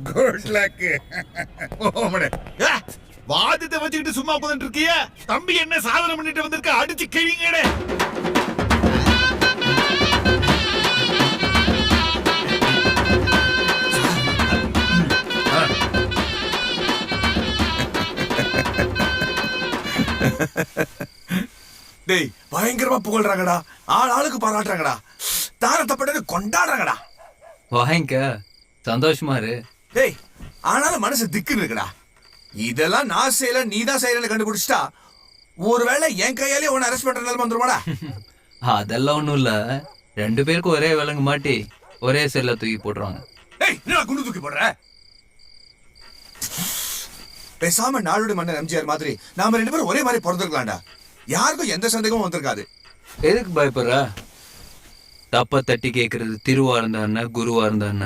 Good luck. வாதத்தை வச்சுக்கிட்டு சும்மா உட்கார்ந்துட்டு இருக்கிய? தம்பி என்ன சாதனை பண்ணிட்டு வந்திருக்க? அடிச்சு கிழிங்கடே. டேய் பயங்கரமா புகழ்றாங்கடா, ஆள் ஆளுக்கு பாராட்டுறாங்கடா, தாரத்தப்பட்டது கொண்டாடுறாங்கடா. வாங்கிக்க, சந்தோஷமா இரு. டேய் ஆனாலும் மனசு திக்குன்னு இருக்குடா. இதெல்லாம் நான் செய்யல நீதான் செய்யலன்னு கண்டுபிடிச்சிட்டா ஒருவேளை என் கையாலே உன்னை அரெஸ்ட் பண்ற நிலைமை வந்துருமாடா? அதெல்லாம் ஒண்ணும் இல்ல, 2 பேருக்கும் ஒரே விலங்கு மாட்டி ஒரே செல்ல தூக்கி போட்டுருவாங்க. டேய் என்ன குண்டு தூக்கி போடுற? பேசாம நாளுடைய மன்னர் எம்ஜிஆர் மாதிரி நாம 2 பேரும் ஒரே மாதிரி பிறந்திருக்கலாம்டா. யாருக்கும் எந்த சந்தேகமும் வந்திருக்காது. எதுக்கு பயப்படுற? தப்ப தட்டி கேட்கறது திருவா இருந்தா என்ன, குருவா இருந்தா என்ன?